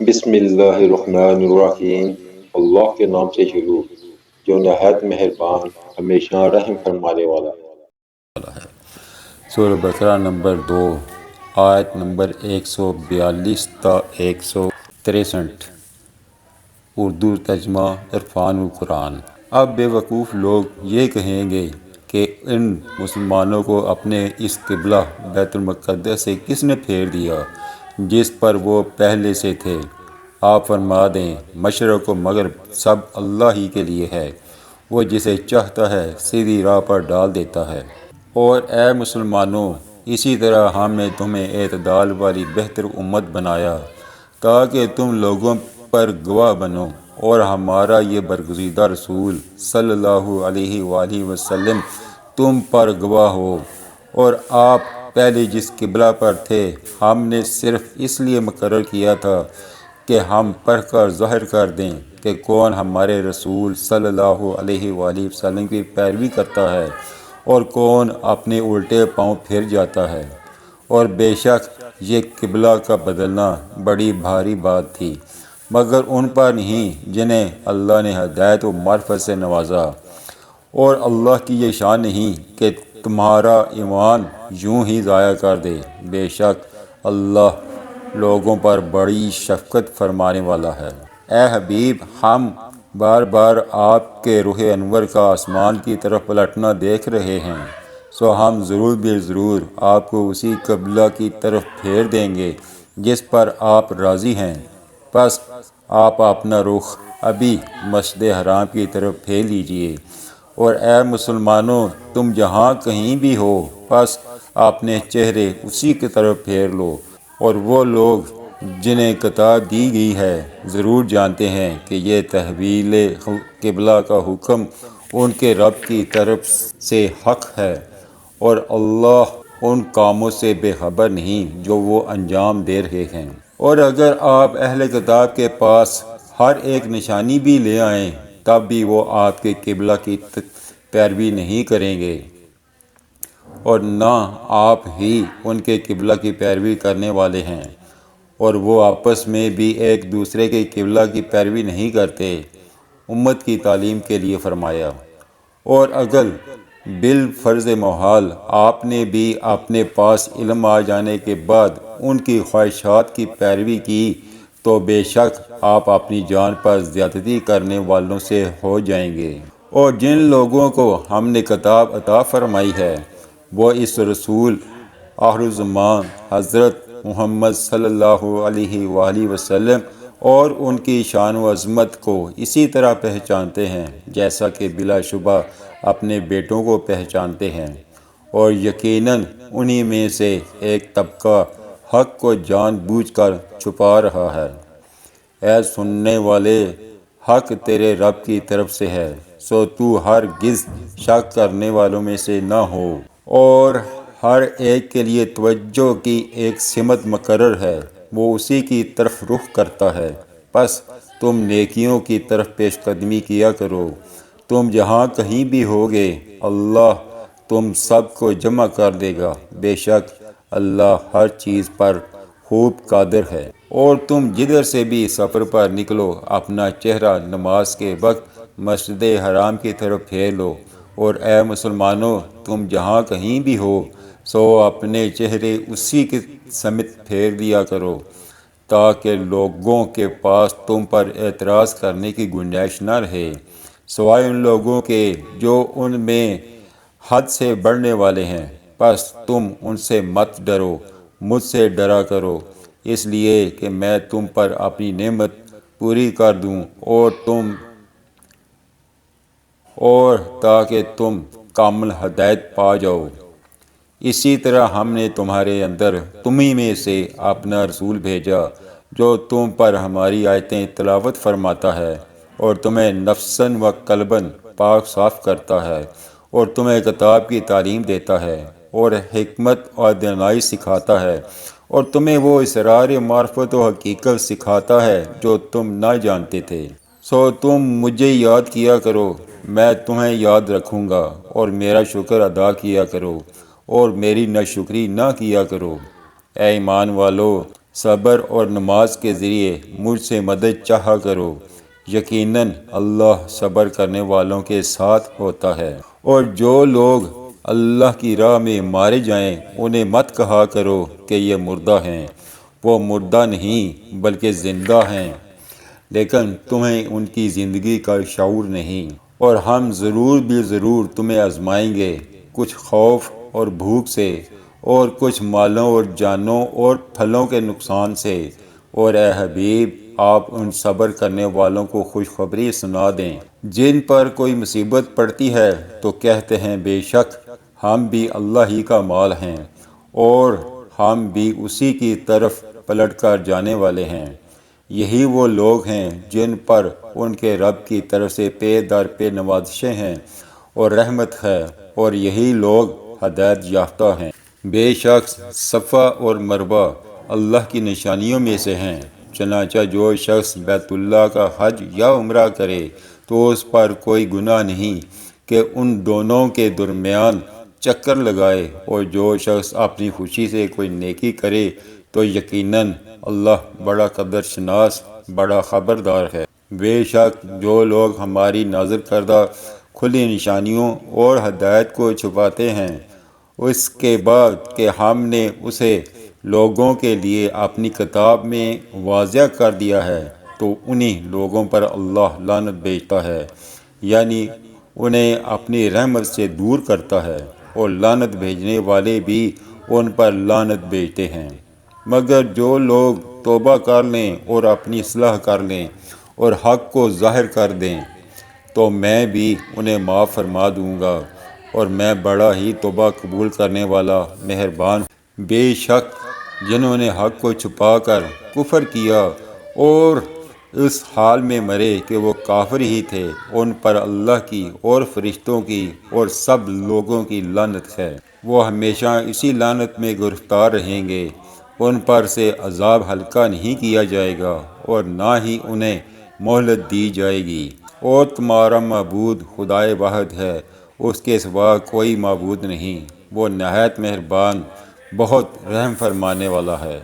بسم اللہ الرحمن الرحیم۔ اللہ کے نام سے شروع جو نہایت مہربان ہمیشہ رحم فرمانے والا ہے۔ سورہ بقرہ نمبر 2 آیت نمبر 142 تا 163۔ اردو ترجمہ عرفان القرآن۔ اب بے وقوف لوگ یہ کہیں گے کہ ان مسلمانوں کو اپنے اس قبلہ بیت المقدس سے کس نے پھیر دیا جس پر وہ پہلے سے تھے۔ آپ فرما دیں مشرق و مغرب سب اللہ ہی کے لیے ہے، وہ جسے چاہتا ہے سیدھی راہ پر ڈال دیتا ہے۔ اور اے مسلمانوں، اسی طرح ہم نے تمہیں اعتدال والی بہتر امت بنایا تاکہ تم لوگوں پر گواہ بنو، اور ہمارا یہ برگزیدہ رسول صلی اللہ علیہ وآلہ وسلم تم پر گواہ ہو۔ اور آپ پہلے جس قبلہ پر تھے ہم نے صرف اس لیے مقرر کیا تھا کہ ہم پڑھ کر ظاہر کر دیں کہ کون ہمارے رسول صلی اللہ علیہ وآلہ وسلم کی پیروی کرتا ہے اور کون اپنے الٹے پاؤں پھر جاتا ہے۔ اور بے شک یہ قبلہ کا بدلنا بڑی بھاری بات تھی، مگر ان پر نہیں جنہیں اللہ نے ہدایت و معرفت سے نوازا۔ اور اللہ کی یہ شان نہیں کہ تمہارا ایمان یوں ہی ضائع کر دے، بے شک اللہ لوگوں پر بڑی شفقت فرمانے والا ہے۔ اے حبیب، ہم بار بار آپ کے روح انور کا آسمان کی طرف پلٹنا دیکھ رہے ہیں، سو ہم ضرور بے ضرور آپ کو اسی قبلہ کی طرف پھیر دیں گے جس پر آپ راضی ہیں۔ پس آپ اپنا رخ ابھی مسجد حرام کی طرف پھیر لیجئے، اور اے مسلمانوں تم جہاں کہیں بھی ہو پس اپنے چہرے اسی کی طرف پھیر لو۔ اور وہ لوگ جنہیں کتاب دی گئی ہے ضرور جانتے ہیں کہ یہ تحویل قبلہ کا حکم ان کے رب کی طرف سے حق ہے، اور اللہ ان کاموں سے بے خبر نہیں جو وہ انجام دے رہے ہیں۔ اور اگر آپ اہل کتاب کے پاس ہر ایک نشانی بھی لے آئیں تب بھی وہ آپ کے قبلہ کی پیروی نہیں کریں گے، اور نہ آپ ہی ان کے قبلہ کی پیروی کرنے والے ہیں، اور وہ آپس میں بھی ایک دوسرے کے قبلہ کی پیروی نہیں کرتے۔ امت کی تعلیم کے لیے فرمایا۔ اور اگر بالفرض محال آپ نے بھی اپنے پاس علم آ جانے کے بعد ان کی خواہشات کی پیروی کی تو بے شک آپ اپنی جان پر زیادتی کرنے والوں سے ہو جائیں گے۔ اور جن لوگوں کو ہم نے کتاب عطا فرمائی ہے وہ اس رسول آخر الزمان حضرت محمد صلی اللہ علیہ وآلہ وسلم اور ان کی شان و عظمت کو اسی طرح پہچانتے ہیں جیسا کہ بلا شبہ اپنے بیٹوں کو پہچانتے ہیں، اور یقیناً انہی میں سے ایک طبقہ حق کو جان بوجھ کر چھپا رہا ہے۔ اے سننے والے، حق تیرے رب کی طرف سے ہے، سو تو ہرگز شک کرنے والوں میں سے نہ ہو۔ اور ہر ایک کے لیے توجہ کی ایک سمت مقرر ہے، وہ اسی کی طرف رخ کرتا ہے، پس تم نیکیوں کی طرف پیش قدمی کیا کرو۔ تم جہاں کہیں بھی ہوگے اللہ تم سب کو جمع کر دے گا، بے شک اللہ ہر چیز پر خوب قادر ہے۔ اور تم جدھر سے بھی سفر پر نکلو اپنا چہرہ نماز کے وقت مسجد حرام کی طرف پھیر لو، اور اے مسلمانوں تم جہاں کہیں بھی ہو سو اپنے چہرے اسی کی سمت پھیر دیا کرو تاکہ لوگوں کے پاس تم پر اعتراض کرنے کی گنجائش نہ رہے، سوائے ان لوگوں کے جو ان میں حد سے بڑھنے والے ہیں۔ پس تم ان سے مت ڈرو، مجھ سے ڈرا کرو، اس لیے کہ میں تم پر اپنی نعمت پوری کر دوں اور تاکہ تم کامل ہدایت پا جاؤ۔ اسی طرح ہم نے تمہارے اندر تمہیں میں سے اپنا رسول بھیجا جو تم پر ہماری آیتیں تلاوت فرماتا ہے اور تمہیں نفساً و قلباً پاک صاف کرتا ہے، اور تمہیں کتاب کی تعلیم دیتا ہے اور حکمت اور دانائی سکھاتا ہے، اور تمہیں وہ اسرار معرفت و حقیقت سکھاتا ہے جو تم نہ جانتے تھے۔ سو تم مجھے یاد کیا کرو، میں تمہیں یاد رکھوں گا، اور میرا شکر ادا کیا کرو اور میری ناشکری نہ کیا کرو۔ اے ایمان والو، صبر اور نماز کے ذریعے مجھ سے مدد چاہا کرو، یقیناً اللہ صبر کرنے والوں کے ساتھ ہوتا ہے۔ اور جو لوگ اللہ کی راہ میں مارے جائیں انہیں مت کہا کرو کہ یہ مردہ ہیں، وہ مردہ نہیں بلکہ زندہ ہیں، لیکن تمہیں ان کی زندگی کا شعور نہیں۔ اور ہم ضرور بھی ضرور تمہیں آزمائیں گے، کچھ خوف اور بھوک سے، اور کچھ مالوں اور جانوں اور پھلوں کے نقصان سے، اور اے حبیب آپ ان صبر کرنے والوں کو خوشخبری سنا دیں جن پر کوئی مصیبت پڑتی ہے تو کہتے ہیں بے شک ہم بھی اللہ ہی کا مال ہیں اور ہم بھی اسی کی طرف پلٹ کر جانے والے ہیں۔ یہی وہ لوگ ہیں جن پر ان کے رب کی طرف سے پے در پے نوازشیں ہیں اور رحمت ہے، اور یہی لوگ ہدایت یافتہ ہیں۔ بے شک صفا اور مروہ اللہ کی نشانیوں میں سے ہیں، چنانچہ جو شخص بیت اللہ کا حج یا عمرہ کرے تو اس پر کوئی گناہ نہیں کہ ان دونوں کے درمیان چکر لگائے، اور جو شخص اپنی خوشی سے کوئی نیکی کرے تو یقیناً اللہ بڑا قدر شناس، بڑا خبردار ہے۔ بے شک جو لوگ ہماری نازل کردہ کھلی نشانیوں اور ہدایت کو چھپاتے ہیں اس کے بعد کہ ہم نے اسے لوگوں کے لیے اپنی کتاب میں واضح کر دیا ہے، تو انہی لوگوں پر اللہ لعنت بھیجتا ہے، یعنی انہیں اپنی رحمت سے دور کرتا ہے، اور لعنت بھیجنے والے بھی ان پر لعنت بھیجتے ہیں۔ مگر جو لوگ توبہ کر لیں اور اپنی اصلاح کر لیں اور حق کو ظاہر کر دیں تو میں بھی انہیں معاف فرما دوں گا، اور میں بڑا ہی توبہ قبول کرنے والا مہربان۔ بے شک جنہوں نے حق کو چھپا کر کفر کیا اور اس حال میں مرے کہ وہ کافر ہی تھے، ان پر اللہ کی اور فرشتوں کی اور سب لوگوں کی لعنت ہے، وہ ہمیشہ اسی لعنت میں گرفتار رہیں گے، ان پر سے عذاب ہلکا نہیں کیا جائے گا اور نہ ہی انہیں مہلت دی جائے گی۔ اور تمہارا معبود خدائے واحد ہے، اس کے سوا کوئی معبود نہیں، وہ نہایت مہربان، بہت رحم فرمانے والا ہے۔